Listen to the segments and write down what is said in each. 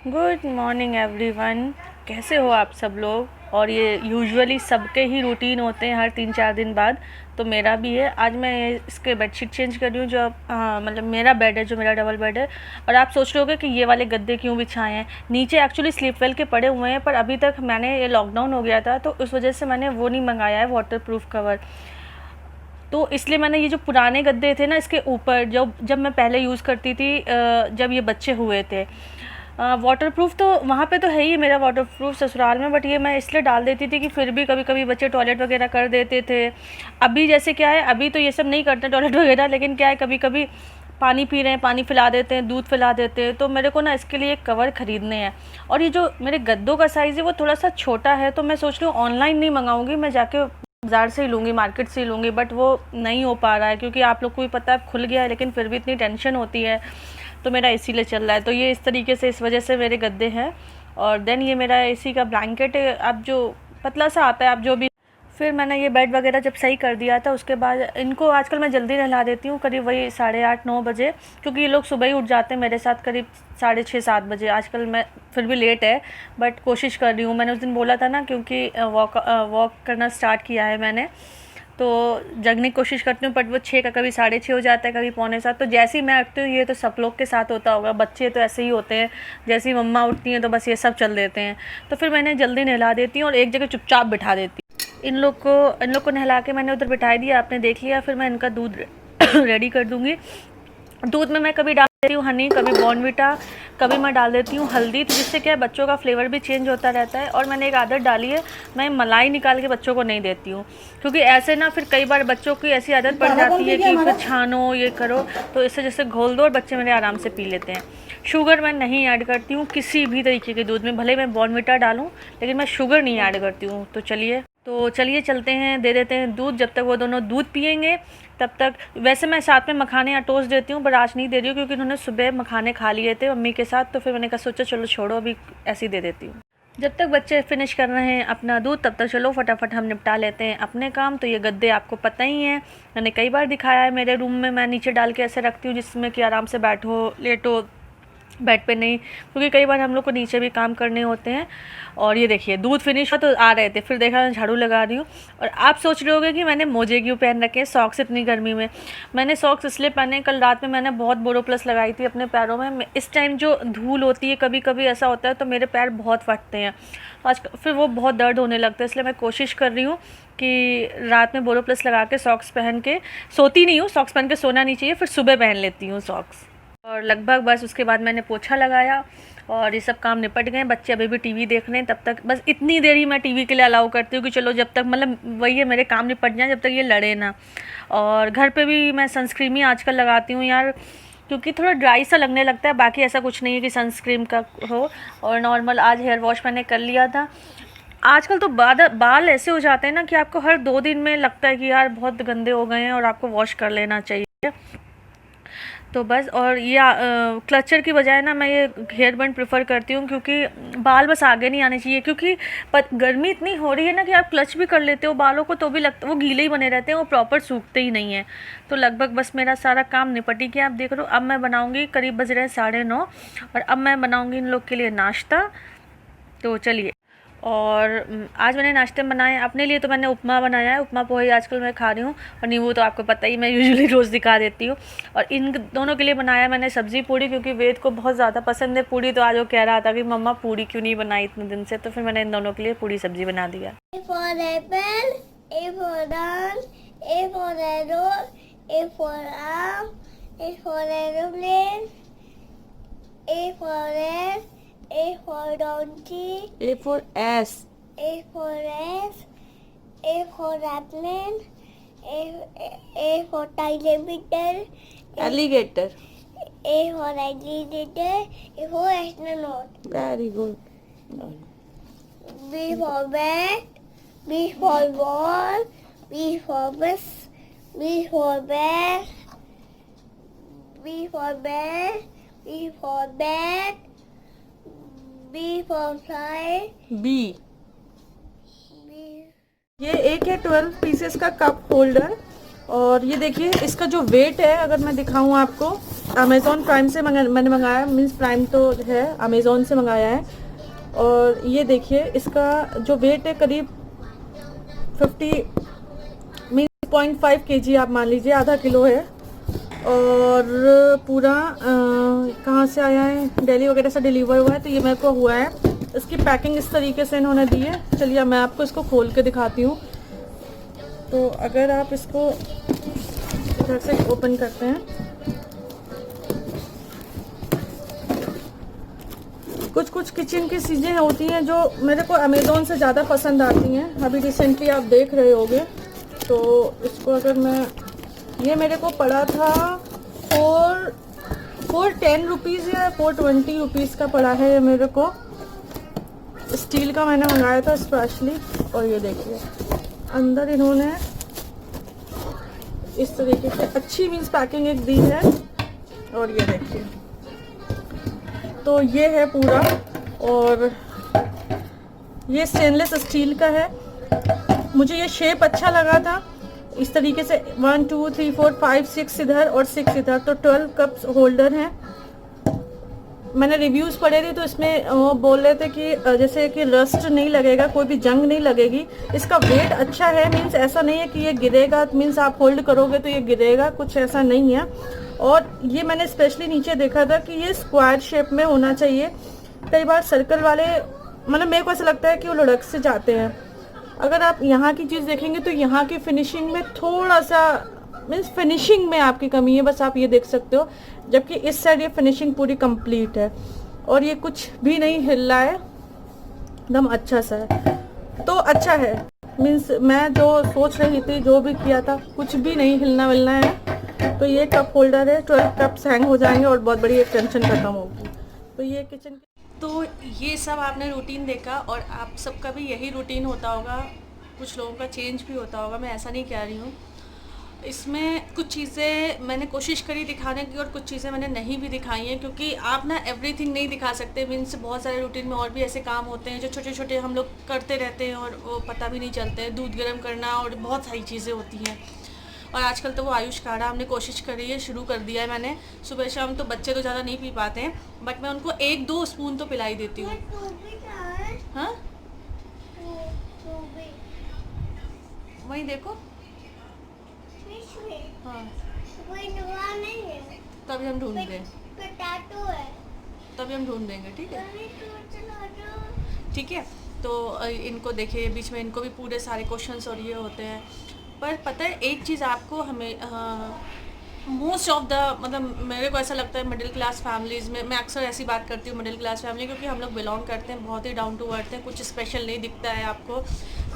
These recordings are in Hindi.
Good morning everyone. कैसे हो आप सब लोग। और ये यूजुअली सबके ही रूटीन होते हैं हर 3-4 दिन बाद, तो मेरा भी है। आज मैं इसके बेडशीट चेंज कर रही हूँ, जो मतलब मेरा बेड है, जो मेरा डबल बेड है। और आप सोच रहे होगे कि ये वाले गद्दे क्यों बिछाए हैं। नीचे एक्चुअली स्लीपवेल के पड़े हुए हैं, पर अभी तक मैंने ये लॉकडाउन हो गया था तो उस वजह से मैंने वो नहीं मंगाया है, वाटर प्रूफ कवर। तो इसलिए मैंने ये जो पुराने गद्दे थे ना, इसके ऊपर जब मैं पहले यूज़ करती थी, जब ये बच्चे हुए थे, वाटर प्रूफ तो वहाँ पे तो है ही मेरा वाटर प्रूफ ससुराल में, बट ये मैं इसलिए डाल देती थी कि फिर भी कभी कभी बच्चे टॉयलेट वगैरह कर देते थे। अभी जैसे क्या है, अभी तो ये सब नहीं करते टॉयलेट वगैरह, लेकिन क्या है कभी कभी पानी पी रहे हैं, पानी पिला देते हैं, दूध पिला देते हैं, तो मेरे को ना इसके लिए एक कवर ख़रीदने हैं। और ये जो मेरे गद्दों का साइज़ है वो थोड़ा सा छोटा है, तो मैं सोच रही हूँ ऑनलाइन नहीं मंगाऊंगी, मैं जाके बाज़ार से ही लूँगी, मार्केट से ही लूँगी। बट वो नहीं हो पा रहा है क्योंकि आप लोग को भी पता है खुल गया है, लेकिन फिर भी इतनी टेंशन होती है, तो मेरा इसीलिए चल रहा है। तो ये इस तरीके से, इस वजह से मेरे गद्दे हैं। और देन ये मेरा एसी का ब्लैंकेट है, अब जो पतला सा आता है, अब जो भी। फिर मैंने ये बेड वगैरह जब सही कर दिया था, उसके बाद इनको आजकल मैं जल्दी नहला देती हूँ, करीब वही 8:30-9 बजे, क्योंकि ये लोग सुबह ही उठ जाते हैं मेरे साथ करीब 6:30-7 बजे। आजकल मैं फिर भी लेट है, बट कोशिश कर रही हूँ। मैंने उस दिन बोला था ना, क्योंकि वॉक करना स्टार्ट किया है मैंने, तो जगने की कोशिश करती हूँ, बट वो 6 का कभी 6:30 हो जाता है, कभी 6:45। तो जैसे ही मैं उठती हूँ, ये तो सब लोग के साथ होता होगा, बच्चे तो ऐसे ही होते हैं, जैसे ही मम्मा उठती हैं तो बस ये सब चल देते हैं। तो फिर मैंने जल्दी नहला देती हूँ और एक जगह चुपचाप बिठा देती हूँ। इन लोग को नहला के मैंने उधर बिठा दिया, आपने देख लिया। फिर मैं इनका दूध रेडी कर दूँगी। दूध में मैं कभी डाल देती हूँ हनी, कभी बॉर्नविटा, कभी मैं डाल देती हूँ हल्दी, तो जिससे क्या है बच्चों का फ्लेवर भी चेंज होता रहता है। और मैंने एक आदत डाली है, मैं मलाई निकाल के बच्चों को नहीं देती हूँ, क्योंकि ऐसे ना फिर कई बार बच्चों की ऐसी आदत पड़ जाती है कि फिर छानो, ये करो, तो इससे जैसे घोल दो और बच्चे मेरे आराम से पी लेते हैं। शुगर मैं नहीं ऐड करती हूँ किसी भी तरीके के दूध में, भले मैं बॉर्नविटा डालूँ, लेकिन मैं शुगर नहीं ऐड करती हूँ। तो चलिए चलते हैं, दे देते हैं दूध। जब तक वो दोनों दूध पियेंगे तब तक, वैसे मैं साथ में मखाने या टोस्ट देती हूँ, पर आज नहीं दे रही हूँ क्योंकि उन्होंने सुबह मखाने खा लिए थे मम्मी के साथ। तो फिर मैंने कहा सोचा चलो छोड़ो, अभी ऐसे ही दे देती हूँ। जब तक बच्चे फिनिश कर रहे हैं अपना दूध, तब तक चलो फटाफट हम निपटा लेते हैं अपने काम। तो ये गद्दे आपको पता ही हैं, मैंने कई बार दिखाया है। मेरे रूम में मैं नीचे डाल के ऐसे रखती हूँ जिसमें कि आराम से बैठो, लेटो, बेड पे नहीं, क्योंकि कई बार हम लोग को नीचे भी काम करने होते हैं। और ये देखिए दूध फिनिश हुआ तो आ रहे थे, फिर देखा झाड़ू लगा रही हूँ। और आप सोच रहे होगे कि मैंने मोजे क्यों पहन रखे हैं, सॉक्स इतनी गर्मी में। मैंने सॉक्स इसलिए पहने, कल रात में मैंने बहुत बोरोप्लस लगाई थी अपने पैरों में। इस टाइम जो धूल होती है, कभी कभी ऐसा होता है, तो मेरे पैर बहुत फटते हैं, तो आज फिर वो बहुत दर्द होने लगता है। इसलिए मैं कोशिश कर रही हूँ कि रात में बोरोप्लस लगा के सॉक्स पहन के सोती नहीं हूँ, सॉक्स पहन के सोना नहीं चाहिए, फिर सुबह पहन लेती हूँ सॉक्स। और लगभग बस उसके बाद मैंने पोछा लगाया और ये सब काम निपट गए। बच्चे अभी भी टीवी देख रहे हैं, तब तक बस इतनी देर ही मैं टीवी के लिए अलाउ करती हूँ कि चलो जब तक, मतलब वही है, मेरे काम निपट जाएं, जब तक ये लड़े ना। और घर पे भी मैं सनस्क्रीन ही आजकल लगाती हूँ यार, क्योंकि थोड़ा ड्राई सा लगने लगता है। बाकी ऐसा कुछ नहीं है कि सनस्क्रीन का हो। और नॉर्मल आज हेयर वॉश मैंने कर लिया था। आजकल तो बाल ऐसे हो जाते हैं ना कि आपको हर 2 दिन में लगता है कि यार बहुत गंदे हो गए हैं और आपको वॉश कर लेना चाहिए। तो बस, और ये क्लचर की बजाय ना मैं ये हेयर बैंड प्रेफर करती हूँ, क्योंकि बाल बस आगे नहीं आने चाहिए। क्योंकि गर्मी इतनी हो रही है ना कि आप क्लच भी कर लेते हो बालों को तो भी लगता, वो गीले ही बने रहते हैं, वो प्रॉपर सूखते ही नहीं है। तो लगभग बस मेरा सारा काम निपट ही गया। आप देख रहे हो, अब मैं बनाऊँगी, करीब बज रहे हैं 9:30, और अब मैं बनाऊँगी इन लोग के लिए नाश्ता। तो चलिए। और आज मैंने नाश्ते में बनाए अपने लिए, तो मैंने उपमा बनाया है, उपमा पोहे आजकल मैं खा रही हूँ। और नींबू तो आपको पता ही, मैं यूजुअली रोज़ दिखा देती हूँ। और इन दोनों के लिए बनाया मैंने सब्ज़ी पूड़ी, क्योंकि वेद को बहुत ज़्यादा पसंद है पूड़ी। तो आज वो कह रहा था कि मम्मा पूड़ी क्यों नहीं बनाई इतने दिन से, तो फिर मैंने इन दोनों के लिए पूड़ी सब्ज़ी बना दिया। A for apple, A for dance, A for arrow, A for arm, A for aeroplane, A for ant, A for donkey, A for S, A for ass, A for airplane, A for telemeter, alligator. A for alligator, A for astronaut. Very good. B for bat, B for ball, B for bus, B for bear, B for bear, B for bat, B for fly, B. B ये एक है 12 पीसेस का कप होल्डर, और ये देखिए इसका जो वेट है, अगर मैं दिखाऊं आपको, अमेज़ॉन प्राइम से मैंने मंगाया, मीन्स प्राइम तो है, अमेज़ॉन से मंगाया है। और ये देखिए इसका जो वेट है करीब 50 मीन्स 0.5 kg आप मान लीजिए, आधा किलो है। और पूरा कहाँ से आया है, दिल्ली वगैरह से डिलीवर हुआ है, तो ये मेरे को हुआ है। इसकी पैकिंग इस तरीके से इन्होंने दी है। चलिए मैं आपको इसको खोल के दिखाती हूँ। तो अगर आप इसको इधर से ओपन करते हैं, कुछ कुछ किचन की चीज़ें होती हैं जो मेरे को अमेज़ॉन से ज़्यादा पसंद आती हैं। अभी रिसेंटली आप देख रहे होंगे। तो इसको अगर मैं, ये मेरे को पड़ा था 410 रुपीज़ या 420 रुपीज़ का पड़ा है ये मेरे को। स्टील का मैंने मंगाया था स्पेशली। और ये देखिए अंदर इन्होंने इस तरीके से अच्छी मीन्स पैकिंग एक दी है। और ये देखिए, तो ये है पूरा। और ये स्टेनलेस स्टील का है। मुझे ये शेप अच्छा लगा था इस तरीके से, 1 2 3 4 5 6 इधर और 6 इधर, तो 12 कप्स होल्डर हैं। मैंने रिव्यूज़ पढ़े थे तो इसमें वो बोल रहे थे कि जैसे कि रस्ट नहीं लगेगा, कोई भी जंग नहीं लगेगी। इसका वेट अच्छा है, मीन्स ऐसा नहीं है कि ये गिरेगा, मीन्स आप होल्ड करोगे तो ये गिरेगा, कुछ ऐसा नहीं है। और ये मैंने स्पेशली नीचे देखा था कि ये स्क्वायर शेप में होना चाहिए। कई बार सर्कल वाले, मतलब मेरे को ऐसा लगता है कि वो लुढ़क से जाते हैं। अगर आप यहाँ की चीज़ देखेंगे तो यहाँ की फिनिशिंग में थोड़ा सा, मीन्स फिनिशिंग में आपकी कमी है, बस आप ये देख सकते हो। जबकि इस साइड ये फिनिशिंग पूरी कंप्लीट है। और ये कुछ भी नहीं हिल रहा है, एकदम अच्छा सा है। तो अच्छा है, मीन्स मैं जो सोच रही थी, जो भी किया था, कुछ भी नहीं हिलना मिलना है। तो ये कप होल्डर है, 12 कप्स हैंग हो जाएंगे और बहुत बड़ी एक टेंशन खत्म होगी। तो ये किचन, तो ये सब आपने रूटीन देखा और आप सबका भी यही रूटीन होता होगा। कुछ लोगों का चेंज भी होता होगा, मैं ऐसा नहीं कह रही हूँ। इसमें कुछ चीज़ें मैंने कोशिश करी दिखाने की और कुछ चीज़ें मैंने नहीं भी दिखाई हैं, क्योंकि आप ना एवरीथिंग नहीं दिखा सकते। मीन्स बहुत सारे रूटीन में और भी ऐसे काम होते हैं जो छोटे छोटे हम लोग करते रहते हैं और वो पता भी नहीं चलते हैं। दूध गर्म करना और बहुत सारी चीज़ें होती हैं। और आजकल तो वो आयुष काढ़ा हमने कोशिश करी है, शुरू कर दिया है मैंने। सुबह शाम तो बच्चे तो ज़्यादा नहीं पी पाते हैं, बट मैं उनको 1-2 स्पून तो पिलाई देती हूँ। हाँ वही देखो। हाँ तभी हम ढूंढ दें, तभी हम ढूंढ देंगे। ठीक है, ठीक है। तो इनको देखिए, बीच में इनको भी पूरे सारे क्वेश्चंस और ये होते हैं। पर पता है एक चीज़ आपको, हमें मोस्ट ऑफ द, मतलब मेरे को ऐसा लगता है मिडिल क्लास फैमिलीज़ में, मैं अक्सर ऐसी बात करती हूँ मिडिल क्लास फैमिली, क्योंकि हम लोग बिलोंग करते हैं, बहुत ही डाउन टू अर्थ हैं, कुछ स्पेशल नहीं दिखता है आपको।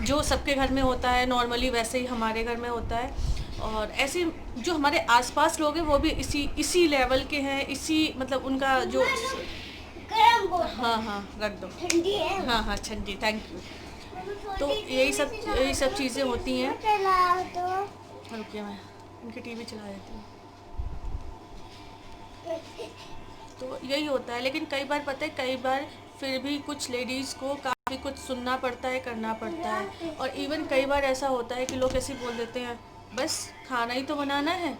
जो सबके घर में होता है नॉर्मली, वैसे ही हमारे घर में होता है। और ऐसे जो हमारे आसपास लोग हैं वो भी इसी लेवल के हैं, इसी मतलब उनका जो, हाँ हाँ रख दो, हाँ हाँ ठंडी, थैंक यू। तो यही सब चीज़ें होती हैं। रुकिए मैं इनकी टीवी चला देती हूँ। तो यही होता है। लेकिन कई बार पता है, कई बार फिर भी कुछ लेडीज़ को काफ़ी कुछ सुनना पड़ता है, करना पड़ता है। और इवन कई बार ऐसा होता है कि लोग ऐसे बोल देते हैं, बस खाना ही तो बनाना है।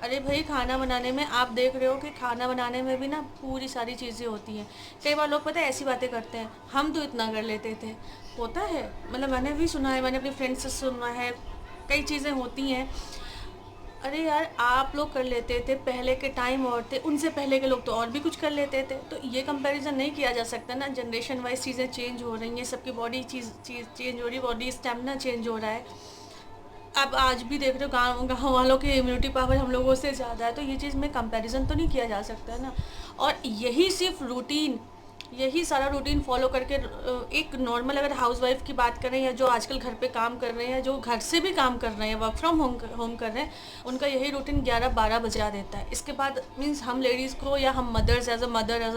अरे भाई, खाना बनाने में आप देख रहे हो कि खाना बनाने में भी ना पूरी सारी चीज़ें होती हैं। कई बार लोग पता है ऐसी बातें करते हैं, हम तो इतना कर लेते थे। होता है, मतलब मैंने भी सुना है, मैंने अपनी फ्रेंड्स से सुना है, कई चीज़ें होती हैं। अरे यार, आप लोग कर लेते थे, पहले के टाइम और थे, उनसे पहले के लोग तो और भी कुछ कर लेते थे। तो ये कंपैरिजन नहीं किया जा सकता ना। जनरेशन वाइज चीज़ें चेंज हो रही हैं, सबकी बॉडी चीज़ चेंज हो रही है, बॉडी स्टेमिना चेंज हो रहा है। अब आज भी देख रहे हो गाँव वालों की इम्यूनिटी पावर हम लोगों से ज़्यादा है। तो ये चीज़ में कंपैरिजन तो नहीं किया जा सकता है ना। और यही सिर्फ रूटीन, यही सारा रूटीन फॉलो करके एक नॉर्मल, अगर हाउसवाइफ की बात करें या जो आजकल घर पे काम कर रहे हैं, जो घर से भी काम कर रहे हैं, वर्क फ्रॉम होम कर रहे हैं, उनका यही रूटीन 11-12 बजा देता है। इसके बाद मीन्स हम लेडीज़ को या हम मदर्स, एज अ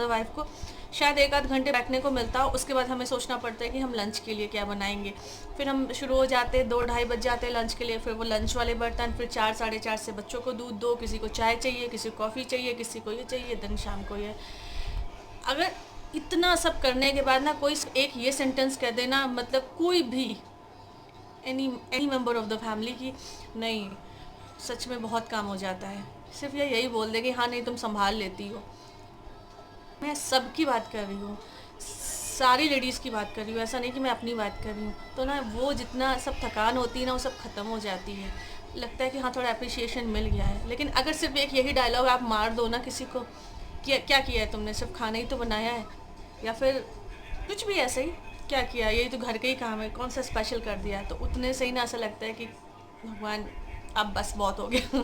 वाइफ को शायद 1-8 घंटे बैठने को मिलता हो। उसके बाद हमें सोचना पड़ता है कि हम लंच के लिए क्या बनाएंगे। फिर हम शुरू हो जाते हैं, 2-2:30 बज जाते हैं लंच के लिए। फिर वो लंच वाले बर्तन, फिर 4-4:30 से बच्चों को दूध दो, किसी को चाय चाहिए, किसी को कॉफ़ी चाहिए, किसी को ये चाहिए, दिन शाम को ये। अगर इतना सब करने के बाद ना कोई एक ये सेंटेंस कह देना, मतलब कोई भी any member of the family की, नहीं सच में बहुत काम हो जाता है। सिर्फ ये यही बोल दे कि हाँ नहीं तुम संभाल लेती हो। मैं सबकी बात कर रही हूँ, सारी लेडीज़ की बात कर रही हूँ, ऐसा नहीं कि मैं अपनी बात कर रही हूँ। तो ना वो जितना सब थकान होती है ना वो सब ख़त्म हो जाती है, लगता है कि हाँ थोड़ा अप्रिशिएशन मिल गया है। लेकिन अगर सिर्फ एक यही डायलॉग आप मार दो ना किसी को, क्या किया है तुमने, सिर्फ खाना ही तो बनाया है, या फिर कुछ भी ऐसे ही क्या किया, यही तो घर के ही काम है, कौन सा स्पेशल कर दिया है, तो उतने से ही ना ऐसा लगता है कि भगवान अब बस बहुत हो गया।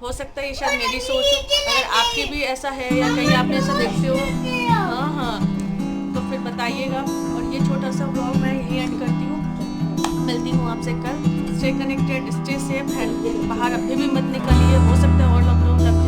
हो सकता है ये शायद मेरी सोच हो, अगर आपकी भी ऐसा है या कहीं आपने ऐसा देखते हो, हाँ हाँ, तो फिर बताइएगा। और ये छोटा सा व्लॉग मैं यही एंड करती हूँ, मिलती हूँ आपसे कल। Stay connected, stay safe and बाहर अभी भी मत निकलिए, हो सकता है और लोग